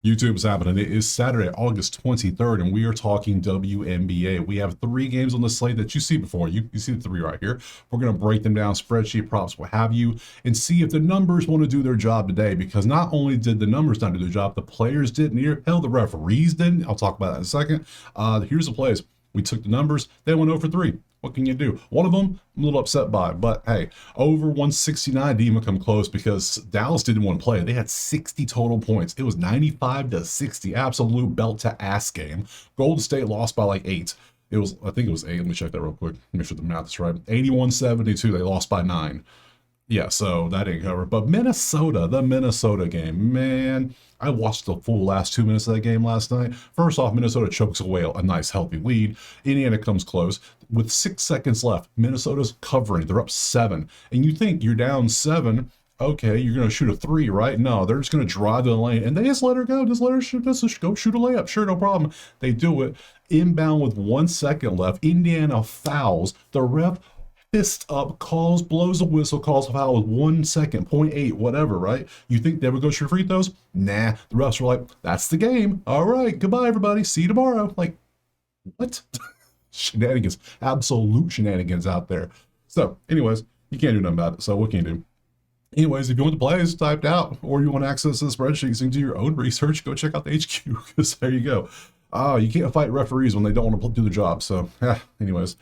YouTube's happening. It is Saturday, August 23rd, and we are talking WNBA. We have 3 games on the slate that you see before. You see the 3 right here. We're going to break them down, spreadsheet, props, what have you, and see if the numbers want to do their job today, because not only did the numbers not do their job, the players didn't. Hell, the referees didn't. I'll talk about that in a second. Here's the plays. We took the numbers. They went over 3. What can you do? One of them, I'm a little upset by, but hey, over 169 didn't even come close because Dallas didn't want to play. They had 60 total points. It was 95-60, absolute belt to ass game. Golden State lost by like 8. I think it was 8. Let me check that real quick. Make sure the math is right. 81-72. They lost by 9. Yeah, so that ain't covered. But Minnesota, the Minnesota game, man, I watched the full last 2 minutes of that game last night. First off, Minnesota chokes away a nice, healthy lead. Indiana comes close. With 6 seconds left, Minnesota's covering. They're up 7. And you think you're down 7, okay, you're going to shoot a 3, right? No, they're just going to drive to the lane. And they just let her go. Just let her go shoot a layup. Sure, no problem. They do it. Inbound with 1 second left. Indiana fouls. The ref fist up, blows a whistle, calls a foul with 1 second, 0.8, whatever, right? You think they would go shoot free throws? Nah. The refs were like, that's the game. All right, goodbye, everybody. See you tomorrow. Like, what? Shenanigans. Absolute shenanigans out there. So, anyways, you can't do nothing about it. So, what can you do? Anyways, if you want the plays typed out or you want access to the spreadsheets and do your own research, go check out the HQ, because there you go. You can't fight referees when they don't want to do the job. So, anyways.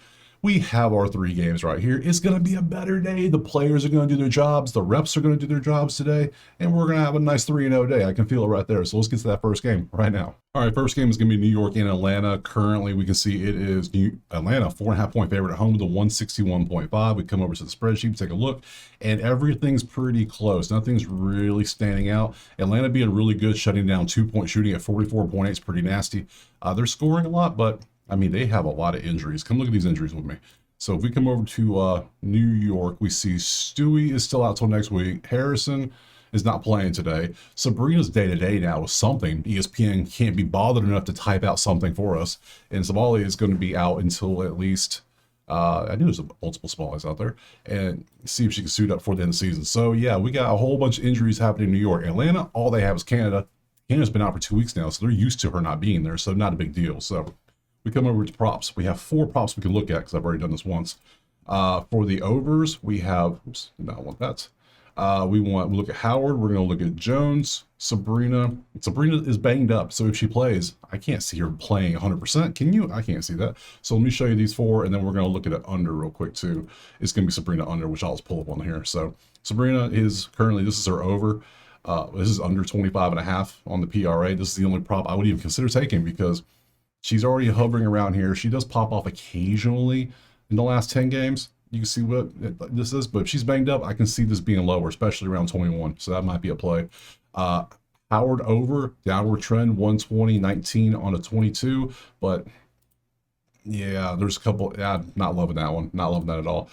We have our 3 games right here. It's going to be a better day. The players are going to do their jobs. The reps are going to do their jobs today. And we're going to have a nice 3-0 day. I can feel it right there. So let's get to that first game right now. All right, first game is going to be New York and Atlanta. Currently, we can see it is Atlanta, 4.5-point favorite at home with a 161.5. We come over to the spreadsheet, take a look, and everything's pretty close. Nothing's really standing out. Atlanta being really good, shutting down 2-point shooting at 44.8 is pretty nasty. They're scoring a lot, but I mean, they have a lot of injuries. Come look at these injuries with me. So if we come over to New York, we see Stewie is still out till next week. Harrison is not playing today. Sabrina's day-to-day now with something. ESPN can't be bothered enough to type out something for us. And Somali is going to be out until at least, I knew there's multiple Somalis out there, and see if she can suit up for the end of the season. So yeah, we got a whole bunch of injuries happening in New York. Atlanta, all they have is Canada. Canada's been out for 2 weeks now, so they're used to her not being there, so not a big deal. So we come over to props. We have 4 props we can look at because I've already done this once. For the overs, we have, oops, I don't want that. We look at Howard. We're going to look at Jones, Sabrina. Sabrina is banged up, so if she plays, I can't see her playing 100%. Can you? I can't see that. So let me show you these 4, and then we're going to look at it under real quick too. It's going to be Sabrina under, which I'll just pull up on here. So Sabrina is currently, this is her over. This is under 25.5 on the PRA. This is the only prop I would even consider taking because she's already hovering around here. She does pop off occasionally in the last 10 games. You can see what this is, but if she's banged up, I can see this being lower, especially around 21. So that might be a play. Howard over, downward trend, 120-19 on a 22. But yeah, there's a couple, not loving that one. Not loving that at all.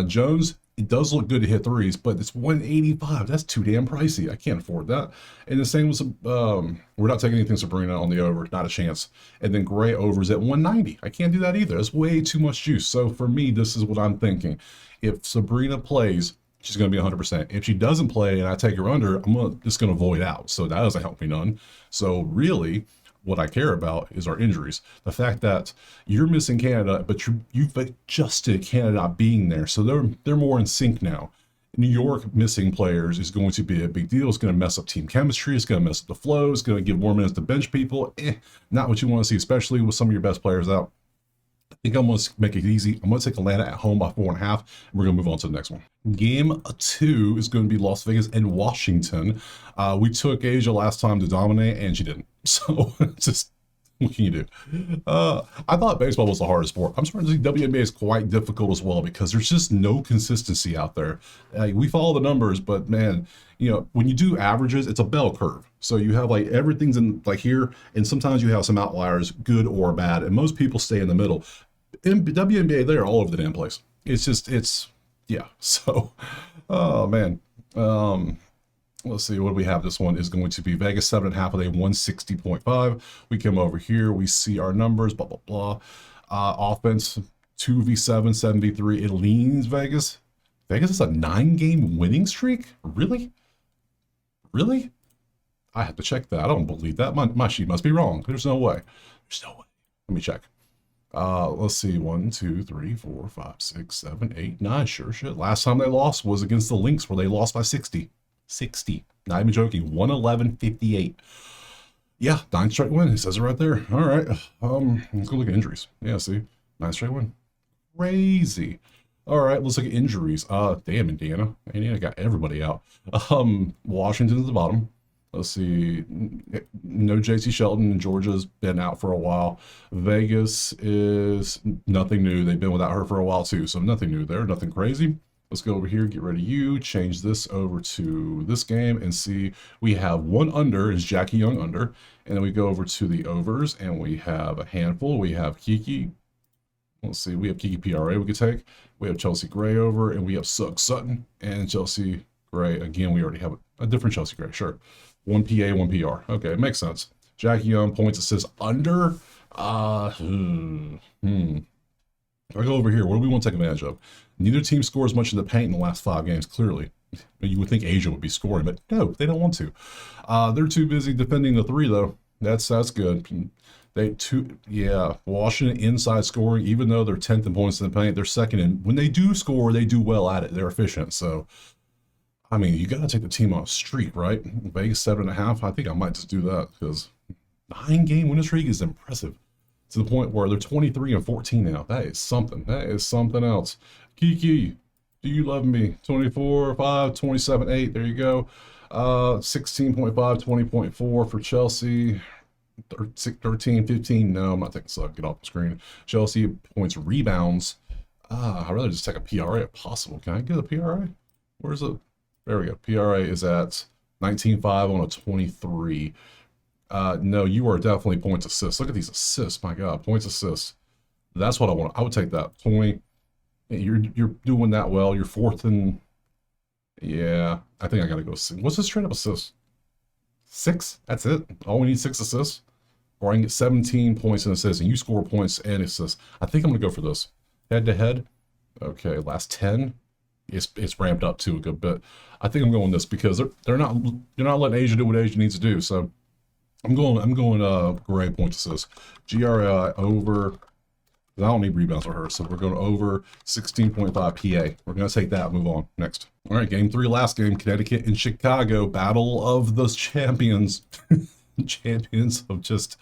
Jones, it does look good to hit 3s, but it's 185. That's too damn pricey. I can't afford that. And the same with, we're not taking anything Sabrina on the over, not a chance. And then Gray overs at 190. I can't do that either. That's way too much juice. So for me, this is what I'm thinking. If Sabrina plays, she's going to be 100%. If she doesn't play and I take her under, I'm just going to void out. So that doesn't help me none. So really, what I care about is our injuries. The fact that you're missing Canada, but you've adjusted Canada not being there. So they're more in sync now. New York missing players is going to be a big deal. It's going to mess up team chemistry. It's going to mess up the flow. It's going to give more minutes to bench people. Not what you want to see, especially with some of your best players out. I think I'm going to make it easy. I'm going to take Atlanta at home by 4.5. And we're going to move on to the next one. Game 2 is going to be Las Vegas and Washington. We took Asia last time to dominate, and she didn't. So just what can you do? I thought baseball was the hardest sport. I'm starting to think WNBA is quite difficult as well because there's just no consistency out there. We follow the numbers, but man, when you do averages, it's a bell curve. So you have like everything's in like here, and sometimes you have some outliers, good or bad, and most people stay in the middle. In WNBA, they're all over the damn place. Yeah. So, oh man. Let's see, what do we have? This one is going to be Vegas 7.5 with a 160.5. We come over here, we see our numbers, blah, blah, blah. Offense, 2v7, 7v3. It leans Vegas. Vegas is a 9-game winning streak? Really? I have to check that. I don't believe that. My sheet must be wrong. There's no way. There's no way. Let me check. Let's see. 1, 2, 3, 4, 5, 6, 7, 8, 9. Sure shit. Last time they lost was against the Lynx, where they lost by 60. 60. Not even joking. 111-58. Yeah, 9 straight win. It says it right there. All right. Let's go look at injuries. Yeah, see, 9 straight win. Crazy. All right, let's look at injuries. Damn, Indiana. Indiana got everybody out. Washington's at the bottom. Let's see. No JC Shelton, and Georgia's been out for a while. Vegas is nothing new. They've been without her for a while too, so nothing new there, nothing crazy. Let's go over here, get rid of you, change this over to this game, and see we have one under, is Jackie Young under, and then we go over to the overs, and we have a handful. We have Kiki. Let's see, we have Kiki PRA we could take. We have Chelsea Gray over, and we have Sugg Sutton and Chelsea Gray. Again, we already have a different Chelsea Gray, sure. 1 PA, 1 PR. Okay, makes sense. Jackie Young, points, assists, under. If I go over here, what do we want to take advantage of? Neither team scores much in the paint in the last 5 games, clearly. You would think Asia would be scoring, but no, they don't want to. They're too busy defending the 3, though. That's good. Washington inside scoring, even though they're 10th in points in the paint, they're second in. When they do score, they do well at it. They're efficient. So, I mean, you got to take the team on a streak, right? Vegas 7.5. I think I might just do that because 9-game winning streak is impressive to the point where they're 23-14 now. That is something. That is something else. Kiki, do you love me? 24-5, 27-8. There you go. 16.5, 20.4 for Chelsea. 13, 15. No, I'm not taking Sugg. Get off the screen. Chelsea points, rebounds. I'd rather just take a PRA if possible. Can I get a PRA? Where's it? There we go. PRA is at 19.5 on a 23. No, you are definitely points assists. Look at these assists. My God, points assists. That's what I want. I would take that. 20. You're doing that well. You're 4th in. Yeah, I think I gotta go. What's the straight up assist? 6. That's it. All we need 6 assists. Or I can get 17 points and assists, and you score points and assists. I think I'm gonna go for this. Head to head. Okay, last 10. It's ramped up to a good bit. I think I'm going this because they're not letting Asia do what Asia needs to do. So I'm going Gray points assists. GRI over. I don't need rebounds for her, so we're going over 16.5 PA. We're going to take that, move on. Next. All right, game 3, last game, Connecticut and Chicago. Battle of the champions. Champions of just,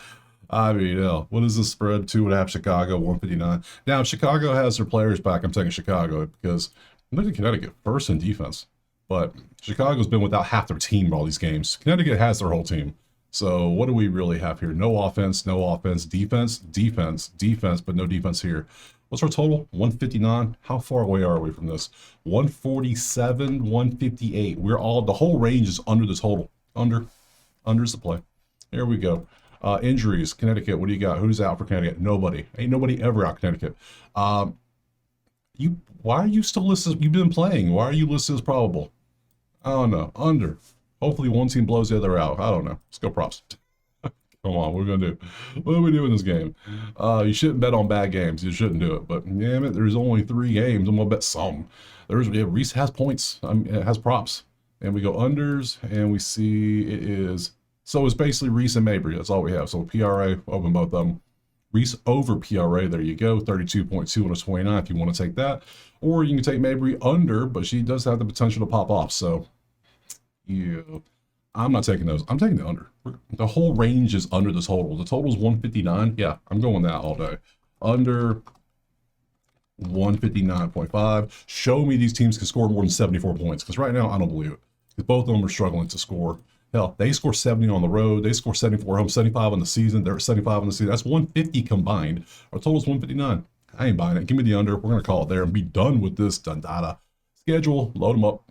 I mean, what is the spread? 2.5 Chicago, 159. Now, if Chicago has their players back, I'm taking Chicago because look at Connecticut, first in defense. But Chicago's been without half their team all these games. Connecticut has their whole team. So what do we really have here? No offense, defense, but no defense here. What's our total? 159. How far away are we from this? 147, 158. The whole range is under the total. Under's the play. Here we go. Injuries, Connecticut, what do you got? Who's out for Connecticut? Nobody. Ain't nobody ever out Connecticut. Why are you still listed? You've been playing. Why are you listed as probable? I don't know. Under. Hopefully one team blows the other out. I don't know. Let's go props. Come on, what are we going to do? What are we doing in this game? You shouldn't bet on bad games. You shouldn't do it. But damn it, there's only 3 games. I'm going to bet some. Reese has points. It has props. And we go unders, and we see it is. So it's basically Reese and Mabry. That's all we have. So PRA, open both of them. Reese over PRA. There you go. 32.2 on a 29 if you want to take that. Or you can take Mabry under, but she does have the potential to pop off. So. Yeah, I'm not taking those. I'm taking the under. The whole range is under the total. The total is 159. Yeah, I'm going that all day. Under 159.5. Show me these teams can score more than 74 points. Because right now, I don't believe it. Because both of them are struggling to score. Hell, they score 70 on the road. They score 74 home, 75 on the season. They're at 75 on the season. That's 150 combined. Our total is 159. I ain't buying it. Give me the under. We're going to call it there and be done with this Dundada. Schedule, load them up.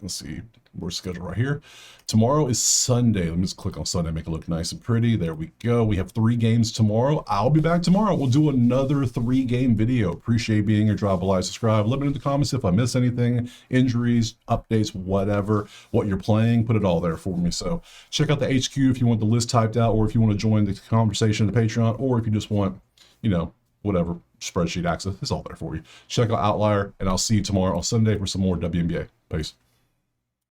Let's see. We're scheduled right here. Tomorrow is Sunday. Let me just click on Sunday, make it look nice and pretty. There we go. We have 3 games tomorrow. I'll be back tomorrow. We'll do another 3-game video. Appreciate being here. Drop a like, subscribe. Let me know in the comments if I miss anything, injuries, updates, whatever, what you're playing. Put it all there for me. So check out the HQ if you want the list typed out, or if you want to join the conversation in the Patreon, or if you just want, whatever, spreadsheet access. It's all there for you. Check out Outlier, and I'll see you tomorrow on Sunday for some more WNBA. Peace.